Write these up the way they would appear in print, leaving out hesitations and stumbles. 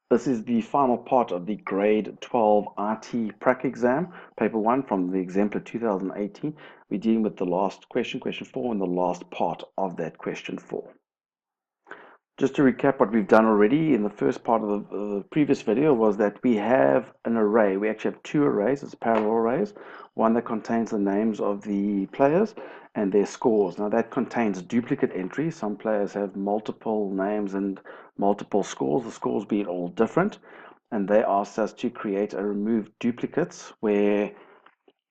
This is the final part of the grade 12 IT prac exam, paper 1 from the Exempler 2018. We're dealing with the last question, question 4, and the last part of that question 4. Just to recap what we've done already in the first part of the previous video was that we have an array. We actually have two arrays, it's parallel arrays. One that contains the names of the players and their scores. Now that contains duplicate entries. Some players have multiple names and multiple scores, the scores being all different. And they asked us to create a remove duplicates where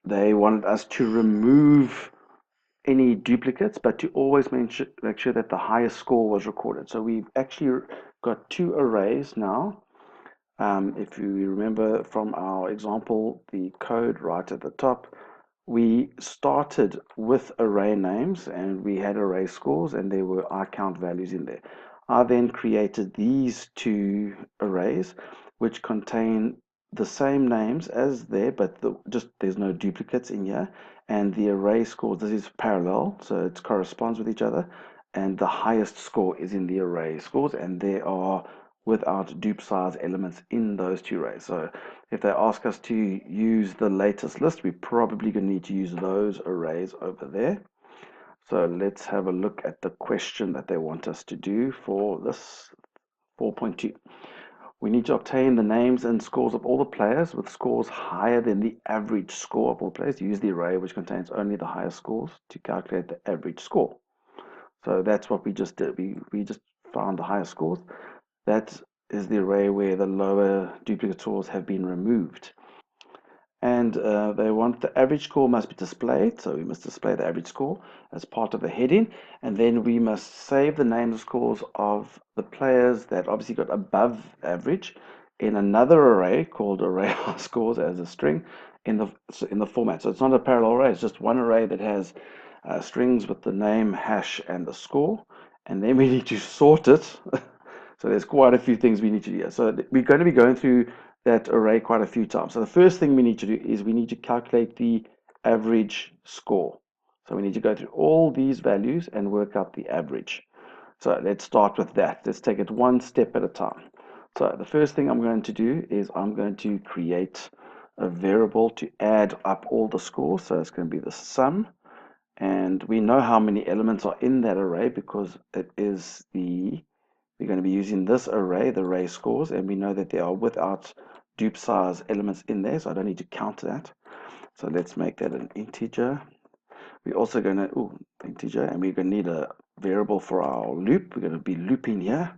they wanted us to remove any duplicates, but to always make sure that the highest score was recorded. So we've actually got two arrays now. If you remember from our example, the code right at the top, we started with array names and we had array scores and there were I count values in there. I then created these two arrays which contain the same names as there, but just there's no duplicates in here. And the array scores, this is parallel, so it corresponds with each other. And the highest score is in the array scores, and there are without dupe size elements in those two arrays. So if they ask us to use the latest list, we're probably going to need to use those arrays over there. So let's have a look at the question that they want us to do for this 4.2. We need to obtain the names and scores of all the players with scores higher than the average score of all players. Use the array which contains only the highest scores to calculate the average score. So that's what we just did. We just found the highest scores. That is the array where the lower duplicate scores have been removed. And they want the average score must be displayed, so we must display the average score as part of the heading, and then we must save the names and scores of the players that obviously got above average in another array called array scores as a string in the format. So it's not a parallel array, it's just one array that has strings with the name, hash, and the score, and then we need to sort it. So there's quite a few things we need to do here. So we're going to be going through that array quite a few times. So the first thing we need to do is we need to calculate the average score. So we need to go through all these values and work out the average. So let's start with that. Let's take it one step at a time. So the first thing I'm going to do is I'm going to create a variable to add up all the scores. So it's going to be the sum. And we know how many elements are in that array because it is we're going to be using this array, the array scores, and we know that there are without dupe size elements in there, so I don't need to count that. So let's make that an integer. We're also going to, integer, and we're going to need a variable for our loop. We're going to be looping here.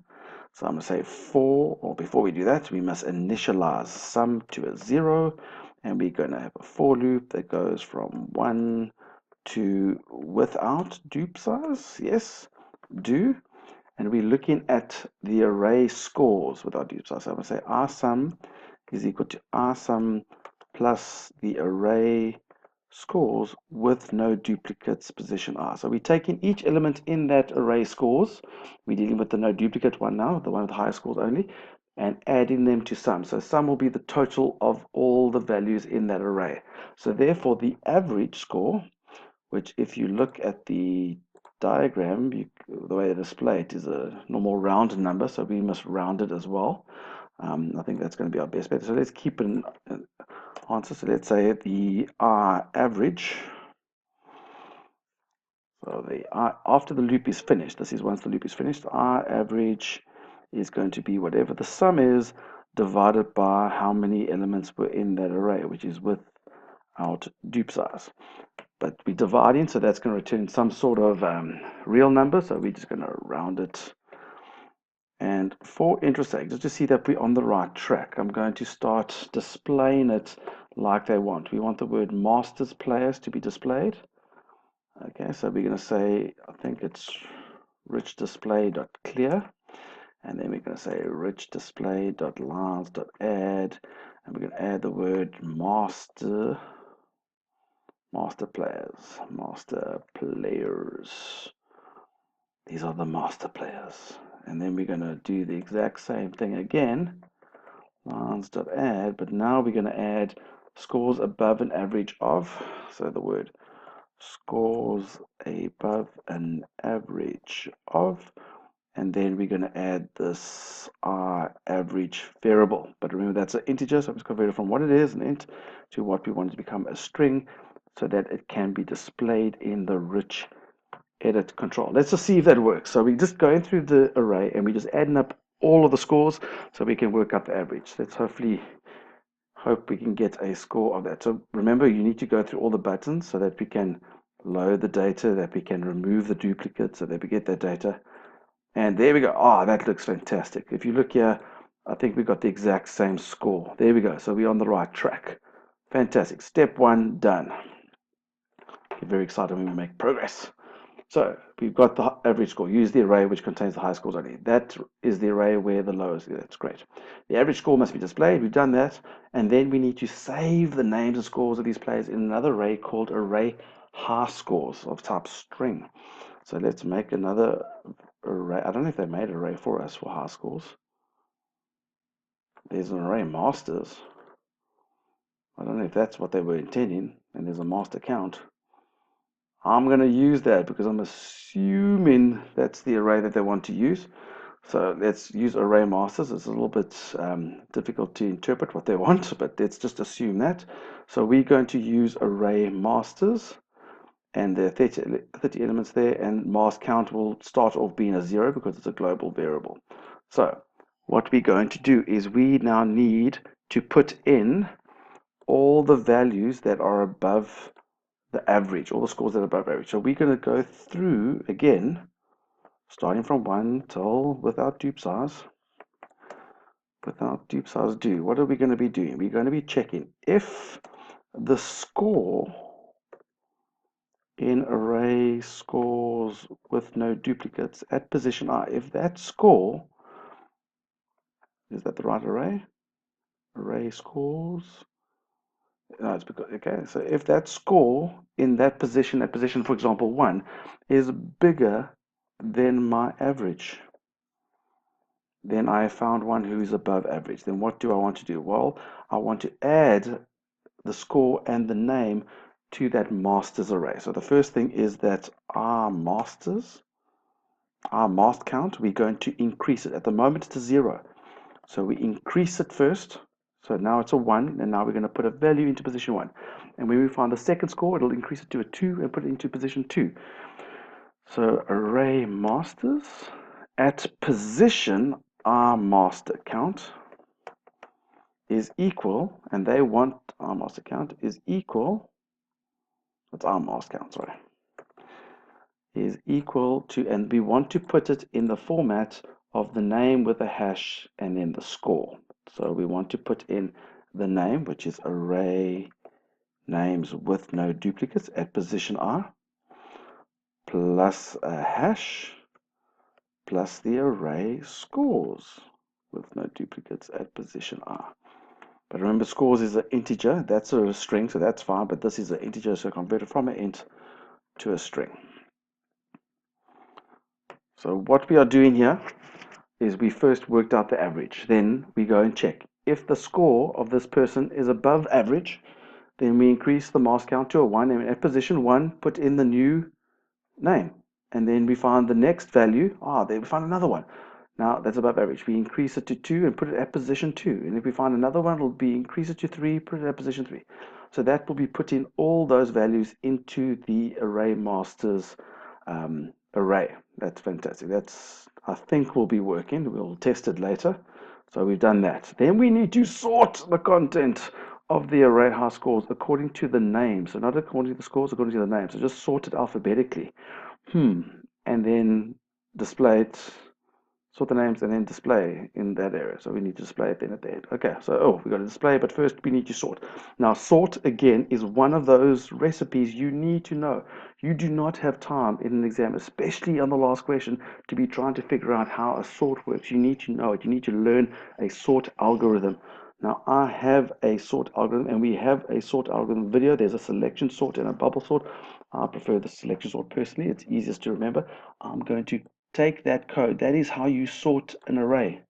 So I'm going to say for, or before we do that, we must initialize sum to a 0, and we're going to have a for loop that goes from 1 to without dupe size. Yes, do. And we're looking at the array scores with our dupe size. So I'm going to say rsum is equal to rsum plus the array scores with no duplicates position r. So we're taking each element in that array scores. We're dealing with the no duplicate one now, the one with the highest scores only, and adding them to sum. So sum will be the total of all the values in that array. So therefore the average score, which if you look at the diagram, the way they display it is a normal round number, so we must round it as well. I think that's going to be our best bet. So let's keep an answer. So let's say the R average. So after the loop is finished, this is once the loop is finished, R average is going to be whatever the sum is divided by how many elements were in that array, which is without dupe size. But we're dividing, so that's going to return some sort of real number, so we're just going to round it. And for interest's sake, just to see that we're on the right track, I'm going to start displaying it like they want. We want the word masters players to be displayed. Okay, so we're going to say, I think it's rich display.clear, and then we're going to say rich display.lines.add, and we're going to add the word master players. These are the master players. And then we're going to do the exact same thing again, lines.add, but now we're going to add scores above an average of, so the word scores above an average of, and then we're going to add this average variable. But remember, that's an integer, so I'm just convert it from what it is, an int, to what we want it to become, a string, so that it can be displayed in the rich edit control. Let's just see if that works. So we're just going through the array and we're just adding up all of the scores so we can work out the average. Let's hopefully hope we can get a score of that. So remember, you need to go through all the buttons so that we can load the data, that we can remove the duplicates, so that we get that data. And there we go. Ah, that looks fantastic. If you look here, I think we got the exact same score. There we go. So we're on the right track. Fantastic. Step 1 done. Get very excited when we make progress. So we've got the average score. Use the array which contains the high scores only. That is the array where the lowest. That's great. The average score must be displayed. We've done that. And then we need to save the names and scores of these players in another array called array high scores of type string. So let's make another array. I don't know if they made an array for us for high scores. There's an array masters. I don't know if that's what they were intending. And there's a master count. I'm going to use that because I'm assuming that's the array that they want to use. So let's use array masters. It's a little bit difficult to interpret what they want, but let's just assume that. So we're going to use array masters, and there are 30 elements there, and mask count will start off being a 0 because it's a global variable. So what we're going to do is we now need to put in all the values that are above the average, all the scores that are above average. So we're going to go through again, starting from 1 till without dupe size. Without dupe size do. What are we going to be doing? We're going to be checking if the score in array scores with no duplicates at position I, if that score, is that the right array? Array scores. No, it's because, okay, so if that score in that position, for example 1, is bigger than my average, then I found one who is above average. Then what do I want to do? Well, I want to add the score and the name to that masters array. So the first thing is that our masters, our mask count, we're going to increase it. At the moment it's a 0. So we increase it first. So now it's a 1, and now we're going to put a value into position 1. And when we find the second score, it'll increase it to a 2 and put it into position 2. So array masters at position our master count is equal, and they want our master count is equal, that's our master count, sorry, is equal to, and we want to put it in the format of the name with a hash and then the score. So we want to put in the name, which is array names with no duplicates at position R, plus a hash, plus the array scores with no duplicates at position R. But remember, scores is an integer. That's a string, so that's fine. But this is an integer, so convert it from an int to a string. So what we are doing here is we first worked out the average. Then we go and check. If the score of this person is above average, then we increase the mask count to a 1. And at position 1, put in the new name. And then we find the next value. There we find another one. Now that's above average. We increase it to 2 and put it at position 2. And if we find another one, it'll be increase it to 3, put it at position 3. So that will be putting all those values into the array masters array. That's fantastic. That's, I think, will be working. We'll test it later. So we've done that. Then we need to sort the content of the array high scores according to the name. So not according to the scores, according to the name. So just sort it alphabetically. And then display it, sort the names, and then display in that area. So we need to display it then at the end. Okay, so we got to display, but first we need to sort. Now sort again is one of those recipes you need to know. You do not have time in an exam, especially on the last question, to be trying to figure out how a sort works. You need to know it. You need to learn a sort algorithm. Now I have a sort algorithm, and we have a sort algorithm video. There's a selection sort and a bubble sort. I prefer the selection sort personally. It's easiest to remember. I'm going to take that code. That is how you sort an array.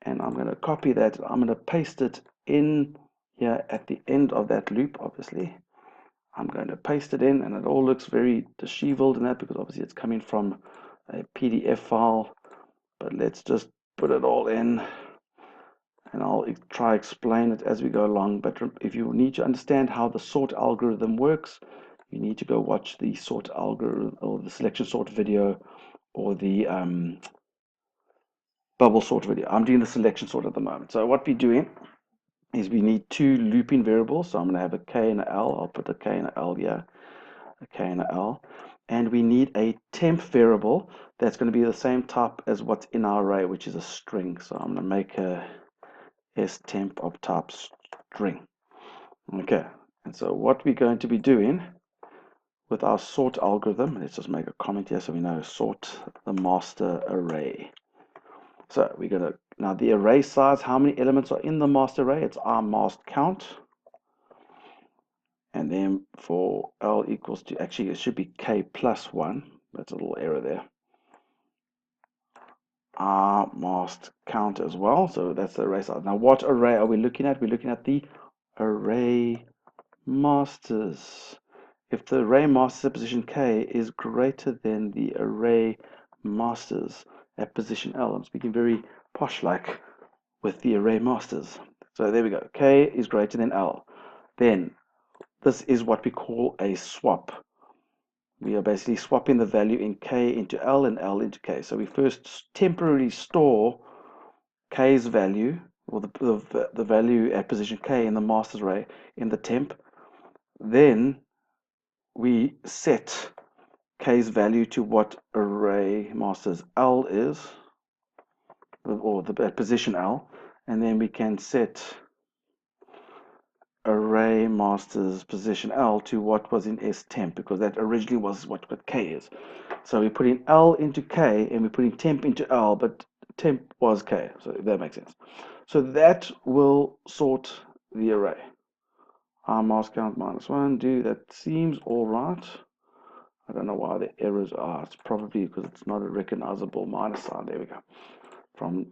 And I'm going to copy that. I'm going to paste it in here at the end of that loop, obviously. I'm going to paste it in, and it all looks very disheveled in that because obviously it's coming from a PDF file, but let's just put it all in, and I'll try explain it as we go along. But if you need to understand how the sort algorithm works, you need to go watch the sort algorithm or the selection sort video or the bubble sort video. I'm doing the selection sort at the moment. So what we're doing is we need two looping variables. So I'm going to have a K and a L. I'll put a K and a L here, a K and a L. And we need a temp variable that's going to be the same type as what's in our array, which is a string. So I'm going to make a temp of type string. Okay, and so what we're going to be doing with our sort algorithm, let's just make a comment here so we know, sort the master array. So we're going to, now the array size, how many elements are in the master array? It's our mask count. And then for L equals to, actually it should be K plus 1. That's a little error there. Our mask count as well. So that's the array size. Now what array are we looking at? We're looking at the array masters. If the array masters at position K is greater than the array masters at position L, I'm speaking very posh-like with the array masters. So there we go. K is greater than L. Then this is what we call a swap. We are basically swapping the value in K into L and L into K. So we first temporarily store K's value, or the value at position K in the master's array in the temp. Then we set K's value to what array masters L is, or at position L, and then we can set array masters position L to what was in S temp, because that originally was what K is. So we're putting L into K and we're putting temp into L, but temp was K, so that makes sense. So that will sort the array. Our mask count -1, that seems all right. I don't know why the errors are. It's probably because it's not a recognizable minus sign. There we go. From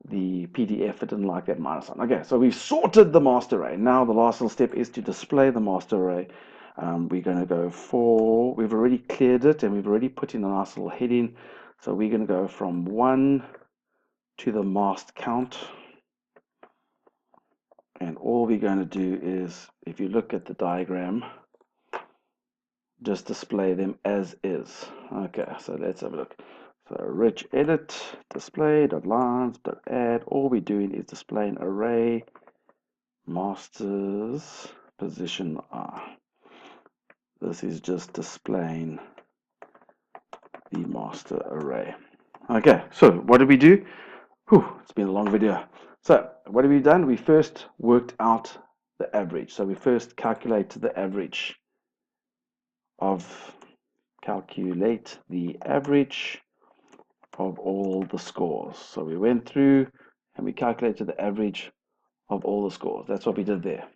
the PDF, it didn't like that minus sign. Okay, so we've sorted the master array. Now the last little step is to display the master array. We're going to go for, we've already cleared it and we've already put in a nice little heading. So we're going to go from 1 to the mask count. And all we're going to do is, if you look at the diagram, just display them as is. Okay, so let's have a look. So rich edit, display, .lines, .add. All we're doing is displaying array masters position R. This is just displaying the master array. Okay, so what did we do? It's been a long video. So what have we done? We first worked out the average. So we first calculate the average of all the scores. So we went through and we calculated the average of all the scores. That's what we did there.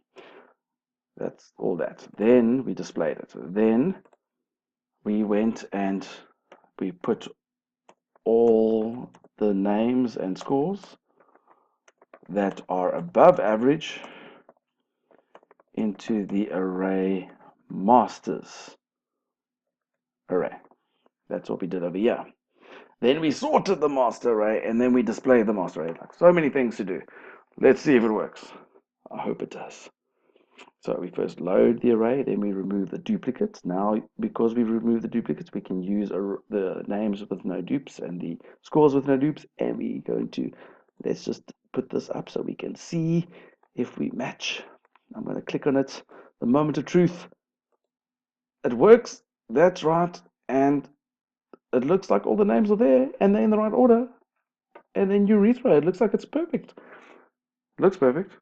That's all that. Then we displayed it. Then we went and we put all the names and scores that are above average into the array masters array. That's what we did over here. Then we sorted the master array and then we displayed the master array. Like so many things to do. Let's see if it works. I hope it does. So we first load the array, then we remove the duplicates. Now, because we've removed the duplicates, we can use the names with no dupes and the scores with no dupes. And we're going to, let's just put this up so we can see if we match. I'm going to click on it. The moment of truth. It works. That's right. And it looks like all the names are there and they're in the right order. And then urethra, it looks like it's perfect. It looks perfect.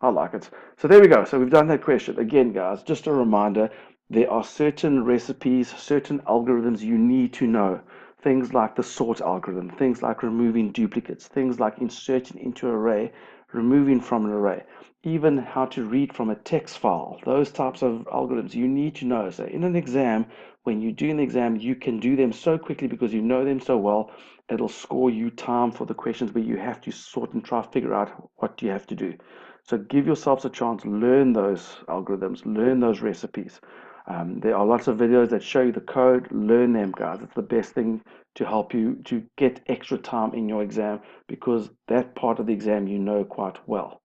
I like it. So there we go. So we've done that question. Again, guys, just a reminder, there are certain recipes, certain algorithms you need to know. Things like the sort algorithm, things like removing duplicates, things like inserting into an array, removing from an array, even how to read from a text file. Those types of algorithms you need to know. So in an exam, when you do an exam, you can do them so quickly because you know them so well. It'll score you time for the questions where you have to sort and try to figure out what you have to do. So give yourselves a chance, learn those algorithms, learn those recipes. There are lots of videos that show you the code. Learn them, guys. It's the best thing to help you to get extra time in your exam, because that part of the exam you know quite well.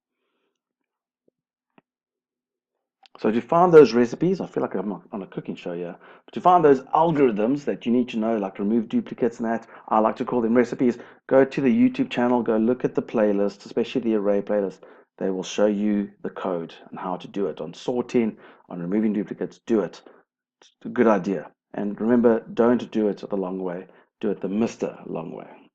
So to find those recipes, I feel like I'm on a cooking show here, but to find those algorithms that you need to know, like remove duplicates and that, I like to call them recipes, go to the YouTube channel, go look at the playlist, especially the array playlist. They will show you the code and how to do it. On sorting, on removing duplicates, do it. It's a good idea. And remember, don't do it the long way. Do it the Mr. Long way.